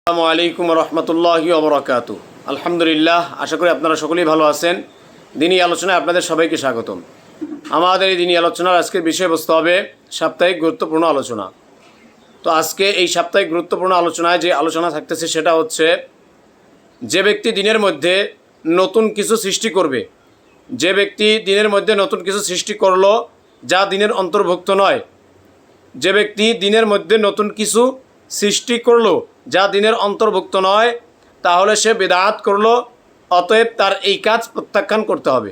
আসসালামু আলাইকুম রহমতুল্লাহি ওয়া বারাকাতুহু। আলহামদুলিল্লাহ, আশা করি আপনারা সকলেই ভালো আছেন। দিনই আলোচনায় আপনাদের সবাইকে স্বাগতম। আমাদের এই দিনই আলোচনার আজকের বিষয়বস্তু হবে সাপ্তাহিক গুরুত্বপূর্ণ আলোচনা। তো আজকে এই সাপ্তাহিক গুরুত্বপূর্ণ আলোচনায় যে আলোচনা থাকতেছে সেটা হচ্ছে, যে ব্যক্তি দিনের মধ্যে নতুন কিছু সৃষ্টি করবে, যে ব্যক্তি দিনের মধ্যে নতুন কিছু সৃষ্টি করলো যা দিনের অন্তর্ভুক্ত নয়, যে ব্যক্তি দিনের মধ্যে নতুন কিছু সৃষ্টি করলো যা দিনের অন্তর্ভুক্ত নয়, তাহলে সে বিদআত করলো, অতএব তার এই কাজ প্রত্যাখ্যান করতে হবে।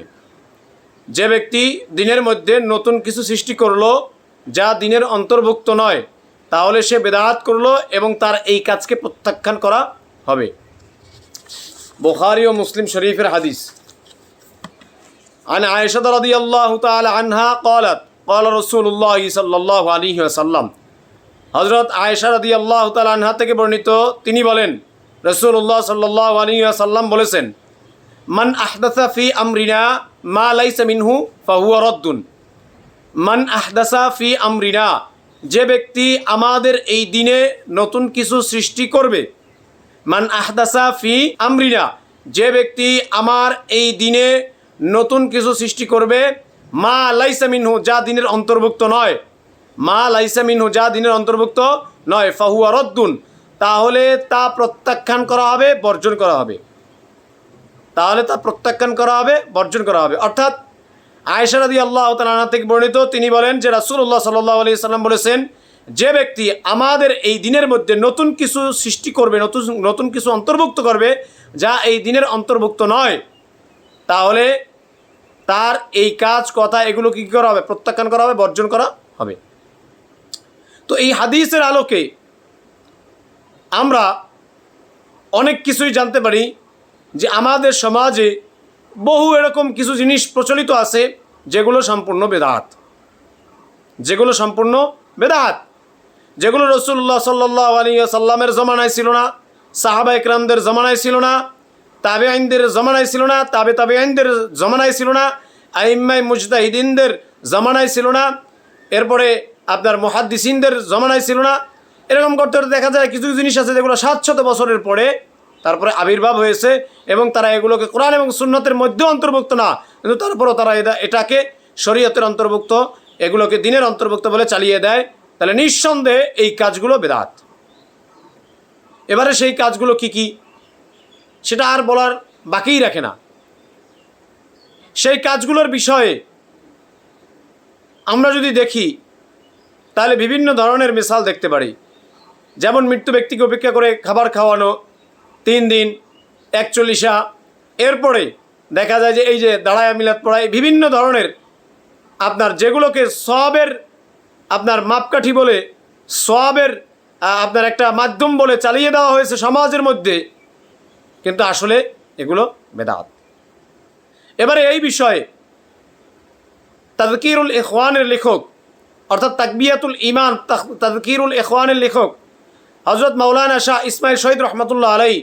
যে ব্যক্তি দিনের মধ্যে নতুন কিছু সৃষ্টি করলো যা দিনের অন্তর্ভুক্ত নয়, তাহলে সে বিদআত করলো এবং তার এই কাজকে প্রত্যাখ্যান করা হবে। বুখারী ও মুসলিম শরীফের হাদিস। আন আয়েশা রাদিয়াল্লাহু তাআলা আনহা ক্বালাত ক্বালা রাসূলুল্লাহ সাল্লাল্লাহু আলাইহি ওয়াসাল্লাম। হযরত আয়েশা রাদিয়াল্লাহু তাআলা আনহা থেকে বর্ণিত, তিনি বলেন, রাসূলুল্লাহ সাল্লাল্লাহু আলাইহি ওয়াসাল্লাম বলেছেন, মান আহদাসা ফি আমরিনা মা লাইসা মিনহু ফাহুয়া রাদ্দুন। মান আহদাসা ফি আমরিনা, যে ব্যক্তি আমাদের এই দিনে নতুন কিছু সৃষ্টি করবে। মান আহদাসা ফি আমরিনা, যে ব্যক্তি আমার এই দিনে নতুন কিছু সৃষ্টি করবে, মা লাইসা মিনহু, যা দিনের অন্তর্ভুক্ত নয়, মা লাইসা মিনহু, যা দিনের অন্তর্ভুক্ত নয়, ফাহুয়া রদ্দুন, তাহলে তা প্রত্যাখ্যান করা হবে, বর্জন করা হবে। তাহলে তা প্রত্যাখ্যান করা হবে, বর্জন করা হবে। অর্থাৎ আয়েশা রাদিয়াল্লাহু তাআলা আনহা থেকে বর্ণিত, তিনি বলেন যে রাসূলুল্লাহ সাল্লাল্লাহু আলাইহি সাল্লাম বলেছেন, যে ব্যক্তি আমাদের এই দিনের মধ্যে নতুন কিছু সৃষ্টি করবে, নতুন কিছু অন্তর্ভুক্ত করবে যা এই দিনের অন্তর্ভুক্ত নয়, তাহলে তার এই কাজ, কথা, এগুলো কী করা হবে? প্রত্যাখ্যান করা হবে, বর্জন করা হবে। তো এই হাদিসের আলোকে আমরা অনেক কিছুই জানতে পারি যে আমাদের সমাজে বহু এরকম কিছু জিনিস প্রচলিত আছে যেগুলো সম্পূর্ণ বেদাত, যেগুলো সম্পূর্ণ বেদাত, যেগুলো রাসূলুল্লাহ সাল্লাল্লাহু আলাইহি ওয়াসাল্লামের জমানায় ছিল না, সাহাবা ইকরামদের জমানায় ছিল না, তাবেঈনদের জমানায় ছিল না, তাবেঈনদের জমানায় ছিল না, আইম্মায়ে মুজতাহিদিনদের জমানায় ছিল না, এরপরে আপনার মুহাদ্দিসিনদের জমানায় ছিল না। এরকম করতে করতে দেখা যায় কিছু জিনিস আছে যেগুলো 700 বছরের পরে তারপরে আবির্ভাব হয়েছে এবং তারা এগুলোকে কোরআন এবং সুন্নতের মধ্যে অন্তর্ভুক্ত না, কিন্তু তারপরও তারা এটাকে শরীয়তের অন্তর্ভুক্ত, এগুলোকে দিনের অন্তর্ভুক্ত বলে চালিয়ে দেয়। তাহলে নিঃসন্দেহে এই কাজগুলো বেদাত। এবারে সেই কাজগুলো কি কি সেটা আর বলার বাকিই রাখে না। সেই কাজগুলোর বিষয়ে আমরা যদি দেখি তাহলে বিভিন্ন ধরনের মিসাল দেখতে পারি। যেমন মৃত্যু ব্যক্তিকে উপেক্ষা করে খাবার খাওয়ানো 3 দিন 41, এরপরে দেখা যায় যে এই যে দাঁড়ায়া মিলাদ পড়ায়, বিভিন্ন ধরনের আপনার যেগুলোকে সওয়াবের আপনার মাপকাঠি বলে, সওয়াবের আপনার একটা মাধ্যম বলে চালিয়ে দেওয়া হয়েছে সমাজের মধ্যে, কিন্তু আসলে এগুলো বেদাত। এবারে এই বিষয়ে তাযকিরুল ইখওয়ানের লেখক, অর্থাৎ তাকবিয়াতুল ঈমান, তাযকিরুল ইখওয়ানের লেখক হযরত মাওলানা শাহ ইসমাইল শহীদ রহমতুল্লাহ আলাইহি,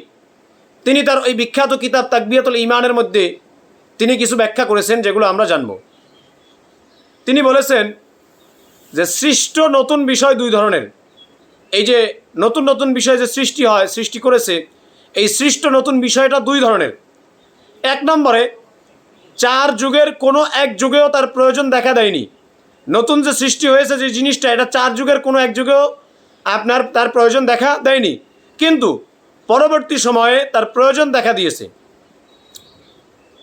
তিনি তার ওই বিখ্যাত কিতাব তাকবিয়াতুল ঈমানের মধ্যে তিনি কিছু ব্যাখ্যা করেছেন যেগুলো আমরা জানব। তিনি বলেছেন যে সৃষ্ট নতুন বিষয় 2 ধরনের। এই যে নতুন নতুন বিষয় যে সৃষ্টি হয়, সৃষ্টি করেছে, এই সৃষ্ট নতুন বিষয়টা 2 ধরনের। 1 নম্বরে, 4 যুগের কোনো এক যুগেও তার প্রয়োজন দেখা দেয়নি। নতুন যে সৃষ্টি হয়েছে যে জিনিসটা, এটা 4 যুগের কোনো এক যুগেও আপনার তার প্রয়োজন দেখা দেয়নি, কিন্তু পরবর্তী সময়ে তার প্রয়োজন দেখা দিয়েছে।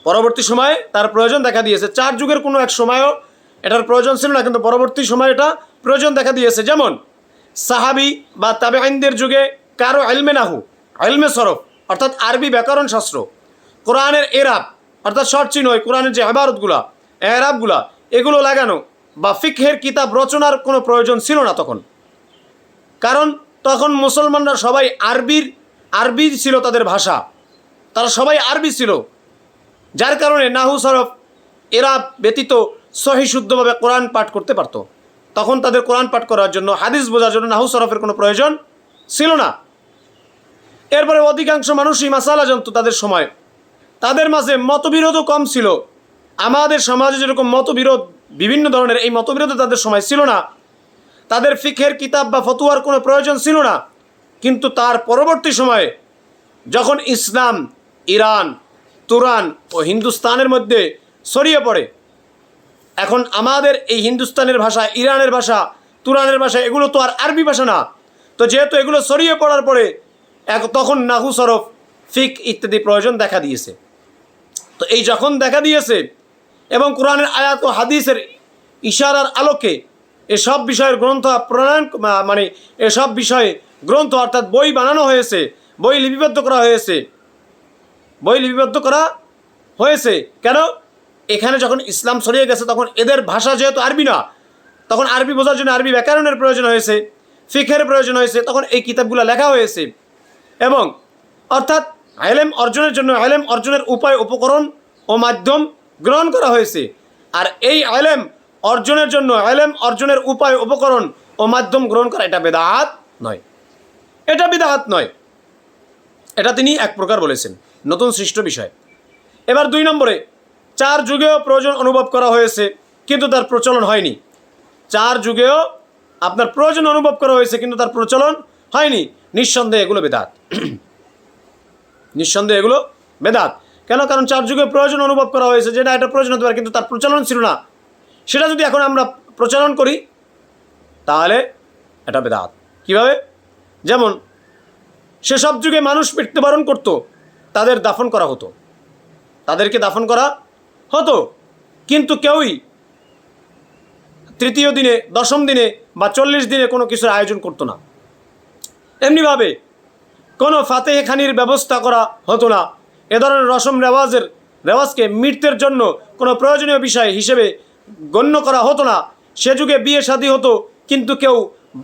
পরবর্তী সময়ে তার প্রয়োজন দেখা দিয়েছে। 4 যুগের কোনো এক সময়ও এটার প্রয়োজন ছিল না, কিন্তু পরবর্তী সময়ে এটা প্রয়োজন দেখা দিয়েছে। যেমন সাহাবি বা তাবেঈনদের যুগে কারো ইলমে নাহু, ইলমে সরফ অর্থাৎ আরবি ব্যাকরণ শাস্ত্র, কোরআনের এরাব অর্থাৎ শর্ট চিহ্ন, কোরআনের যে ইবারতগুলা, এরাবগুলা, এগুলো লাগানো বা ফিকহের কিতাব রচনার কোনো প্রয়োজন ছিল না তখন। কারণ তখন মুসলমানরা সবাই আরবি ছিল তাদের ভাষা, তারা সবাই আরবি ছিল, যার কারণে নাহু সরফ এরাব ব্যতীত সহি শুদ্ধভাবে কোরআন পাঠ করতে পারত। তখন তাদের কোরআন পাঠ করার জন্য, হাদিস বোঝার জন্য নাহু সরফের কোনো প্রয়োজন ছিল না। এরপরে অধিকাংশ মানুষই মাসালা জানত তাদের সময়, তাদের মাঝে মতবিরোধও কম ছিল। আমাদের সমাজে যেরকম মতবিরোধ বিভিন্ন ধরনের, এই মতবিরোধ তাদের সময় ছিল না। তাদের ফিকহের কিতাব বা ফতুয়ার কোনো প্রয়োজন ছিল না। কিন্তু তার পরবর্তী সময়ে যখন ইসলাম ইরান, তুরান ও হিন্দুস্তানের মধ্যে ছড়িয়ে পড়ে, এখন আমাদের এই হিন্দুস্তানের ভাষা, ইরানের ভাষা, তুরানের ভাষা এগুলো তো আর আরবি ভাষা না। তো যেহেতু এগুলো ছড়িয়ে পড়ার পরে তখন নাহু, সরফ, ফিক ইত্যাদি প্রয়োজন দেখা দিয়েছে। তো এই যখন দেখা দিয়েছে এবং কোরআনের আয়াত ও হাদিসের ইশারার আলোকে এসব বিষয়ের গ্রন্থ প্রণয়ন, মানে এসব বিষয়ে গ্রন্থ অর্থাৎ বই বানানো হয়েছে, বই লিপিবদ্ধ করা হয়েছে। কেন? এখানে যখন ইসলাম ছড়িয়ে গেছে তখন এদের ভাষা যেহেতু আরবি না, তখন আরবি বোঝার জন্য আরবি ব্যাকরণের প্রয়োজন হয়েছে, ফিকহের প্রয়োজন হয়েছে, তখন এই কিতাবগুলো লেখা হয়েছে। এবং অর্থাৎ ইলম অর্জনের জন্য ইলম অর্জনের উপায়, উপকরণ ও মাধ্যম গ্রহণ করা হয়েছে। আর এই ইলম অর্জনের জন্য ইলম অর্জনের উপায়, উপকরণ ও মাধ্যম গ্রহণ করা এটা বিদআত নয়, এটা বিদআত নয়। এটা তিনি এক প্রকার বলেছেন নতুন সৃষ্ট বিষয়। এবার 2 নম্বরে, 4 যুগেও প্রয়োজন অনুভব করা হয়েছে কিন্তু তার প্রচলন হয়নি। 4 যুগেও আপনার প্রয়োজন অনুভব করা হয়েছে কিন্তু তার প্রচলন হয়নি। নিঃসন্দেহে এগুলো বেদাত। নিঃসন্দেহে এগুলো বেদাত। কেন? কারণ 4 যুগে প্রয়োজন অনুভব করা হয়েছে, যেটা এটা প্রয়োজন হতে পারে কিন্তু তার প্রচলন ছিল না, সেটা যদি এখন আমরা প্রচলন করি তাহলে এটা বেদাত। কীভাবে? যেমন সেসব যুগে মানুষ মৃত্যুবরণ করত, তাদের দাফন করা হতো, তাদেরকে দাফন করা হতো, কিন্তু কেউই 3য় দিনে, 10ম দিনে বা 40 দিনে কোনো কিছুর আয়োজন করতো না। এমনিভাবে কোনো ফাতেহখানির ব্যবস্থা করা হতো না। এ ধরনের রসম রেওয়াজকে মৃত্যুর জন্য কোনো প্রয়োজনীয় বিষয় হিসেবে গণ্য করা হতো না। সে যুগে বিয়ে শাদী হতো কিন্তু কেউ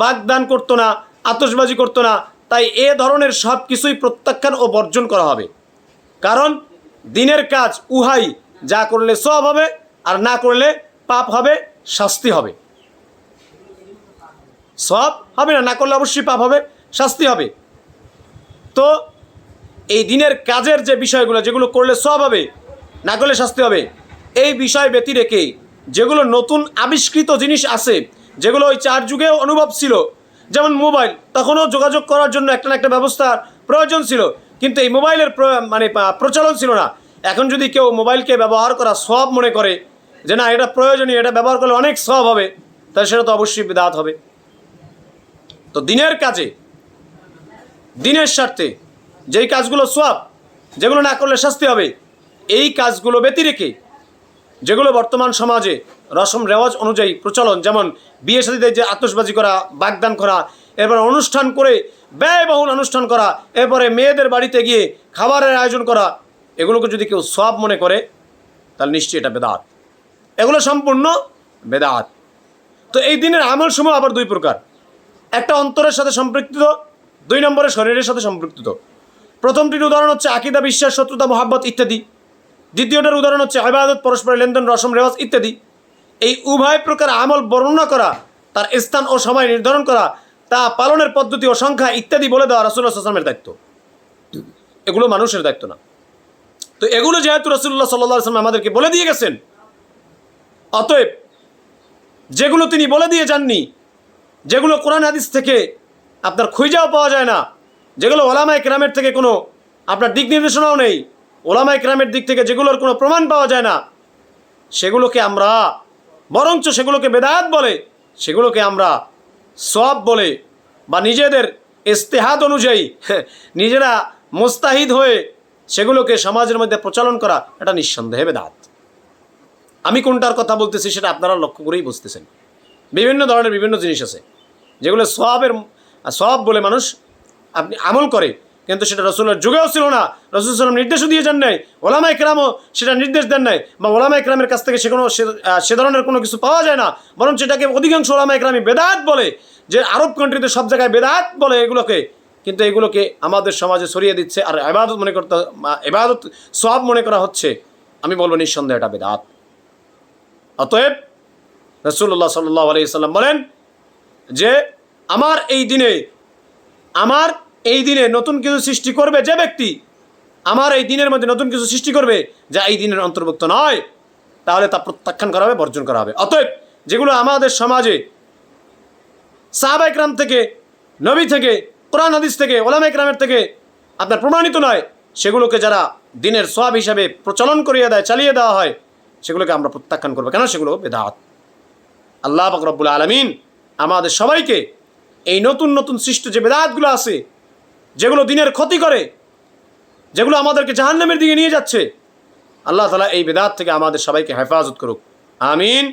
বাগদান করতো না, আতশবাজি করতো না। তাই এ ধরনের সব কিছুই প্রত্যাখ্যান ও বর্জন করা হবে। কারণ দিনের কাজ উহাই, যা করলে সওয়াব হবে আর না করলে পাপ হবে, শাস্তি হবে। সওয়াব হবে না, না করলে অবশ্যই পাপ হবে, শাস্তি হবে। তো এই দিনের কাজের যে বিষয়গুলো, যেগুলো করলে সওয়াব হবে, না করলে শাস্তি হবে, এই বিষয় ব্যতি রেখে যেগুলো নতুন আবিষ্কৃত জিনিস আছে, যেগুলো ওই 4 যুগেও অনুভব ছিল, যেমন মোবাইল, তখনও যোগাযোগ করার জন্য একটা না একটা ব্যবস্থার প্রয়োজন ছিল, কিন্তু এই মোবাইলের প্রচলন ছিল না। এখন যদি কেউ মোবাইলকে ব্যবহার করা সওয়াব মনে করে, যে না এটা প্রয়োজনীয়, এটা ব্যবহার করলে অনেক সওয়াব হবে, তাহলে সেটা তো অবশ্যই বিদআত হবে। তো দিনের কাজে, দিনের স্বার্থে যেই কাজগুলো সওয়াব, যেগুলো না করলে শাস্তি হবে, এই কাজগুলো ব্যতি রেখে যেগুলো বর্তমান সমাজে রসম রেওয়াজ অনুযায়ী প্রচলন, যেমন বিয়ে শাদীতে যে আতশবাজি করা, বাগদান করা, এরপর অনুষ্ঠান করে ব্যয়বহুল অনুষ্ঠান করা, এরপরে মেয়েদের বাড়িতে গিয়ে খাবারের আয়োজন করা, এগুলোকে যদি কেউ সওয়াব মনে করে তাহলে নিশ্চয়ই এটা বেদাত। এগুলো সম্পূর্ণ বেদাত। তো এই দিনের আমল সমূহ আবার 2 প্রকার। একটা অন্তরের সাথে সম্পৃক্ত, 2 নম্বরে শরীরের সাথে সম্পৃক্ত। প্রথমটির উদাহরণ হচ্ছে আকীদা, বিশ্বাস, শত্রুতা, মহাব্বত ইত্যাদি। দ্বিতীয়টার উদাহরণ হচ্ছে ইবাদত, পরস্পরের লেনদেন, রসম রেওয়াজ ইত্যাদি। এই উভয় প্রকার আমল বর্ণনা করা, তার স্থান ও সময় নির্ধারণ করা, তা পালনের পদ্ধতি ও সংখ্যা ইত্যাদি বলে দেওয়া রাসূলুল্লাহ সাল্লাল্লাহু আলাইহি ওয়াসাল্লামের দায়িত্ব। এগুলো মানুষের দায়িত্ব না। তো এগুলো যেহেতু রাসূলুল্লাহ সাল্লাল্লাহু আলাইহি ওয়াসাল্লাম আমাদেরকে বলে দিয়ে গেছেন, অতএব যেগুলো তিনি বলে দিয়ে যাননি, যেগুলো কোরআন হাদিস থেকে আপনার খুঁজেও পাওয়া যায় না, যেগুলো ওলামায়ে কেরামের থেকে কোনো আপনার দিক নির্দেশনাও নেই, ওলামায়ে কেরামের দিক থেকে যেগুলোর কোনো প্রমাণ পাওয়া যায় না, সেগুলোকে আমরা বরঞ্চ সেগুলোকে বেদাত বলে, সেগুলোকে আমরা সওয়াব বলে, বা নিজেদের ইজতিহাদ অনুযায়ী নিজেরা মুস্তাহিদ হয়ে সেগুলোকে সমাজের মধ্যে প্রচলন করা, এটা নিঃসন্দেহে বেদাত। আমি কোনটার কথা বলতেছি সেটা আপনারা লক্ষ্য করেই বুঝতেছেন। বিভিন্ন ধরনের বিভিন্ন জিনিস আছে যেগুলো সওয়াব বলে মানুষ আপনি আমল করে, কিন্তু সেটা রাসূলের যুগেও ছিল না, রাসূল সাল্লাল্লাহু আলাইহি ওয়াসাল্লাম নির্দেশও দিয়ে যান নাই, ওলামায়ে কেরামও সেটা নির্দেশ দেন নাই, বা ওলামায়ে কেরামের কাছ থেকে সে ধরনের কোনো কিছু পাওয়া যায় না, বরং সেটাকে অধিকাংশ ওলামায়ে কেরামই বেদাত বলে, যে আরব কান্ট্রিতে সব জায়গায় বেদাত বলে এগুলোকে, কিন্তু এগুলোকে আমাদের সমাজে ছড়িয়ে দিচ্ছে আর ইবাদত সওয়াব মনে করা হচ্ছে। আমি বলবো নিঃসন্দেহে এটা বেদাত। অতএব রাসূলুল্লাহ সাল্লাল্লাহু আলাইহি ওয়াসাল্লাম বলেন যে আমার এই দিনে নতুন কিছু সৃষ্টি করবে যে ব্যক্তি, আমার এই দিনের মধ্যে নতুন কিছু সৃষ্টি করবে যা এই দিনের অন্তর্ভুক্ত নয়, তাহলে তা প্রত্যাখ্যান করা হবে, বর্জন করা হবে। অতএব যেগুলো আমাদের সমাজে সাহাবায়ে কেরাম থেকে, নবী থেকে কোরআন হাদিস থেকে, ওলামা ইকরামের থেকে আপনার প্রমাণিত নয়, সেগুলোকে যারা দিনের সওয়াব হিসাবে প্রচলন করিয়ে দেয়, চালিয়ে দেওয়া হয়, সেগুলোকে আমরা প্রত্যাখ্যান করবো, কেন সেগুলো বেদাত। আল্লাহ পাক রব্বুল আলামিন আমাদের সবাইকে এই নতুন নতুন সৃষ্ট যে বেদাতগুলো আছে, যেগুলো দিনের ক্ষতি করে, যেগুলো আমাদেরকে জাহান্নামের দিকে নিয়ে যাচ্ছে, আল্লাহ তাআলা এই বেদাত থেকে আমাদের সবাইকে হেফাজত করুক, আমিন।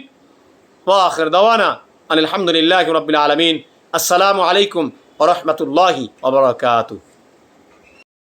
ওয়া আখির দাওয়ানা আলহামদুলিল্লাহি রাব্বিল আলামিন। আসসালামু আলাইকুম ওয়া রাহমাতুল্লাহি ওয়া বারাকাতুহু।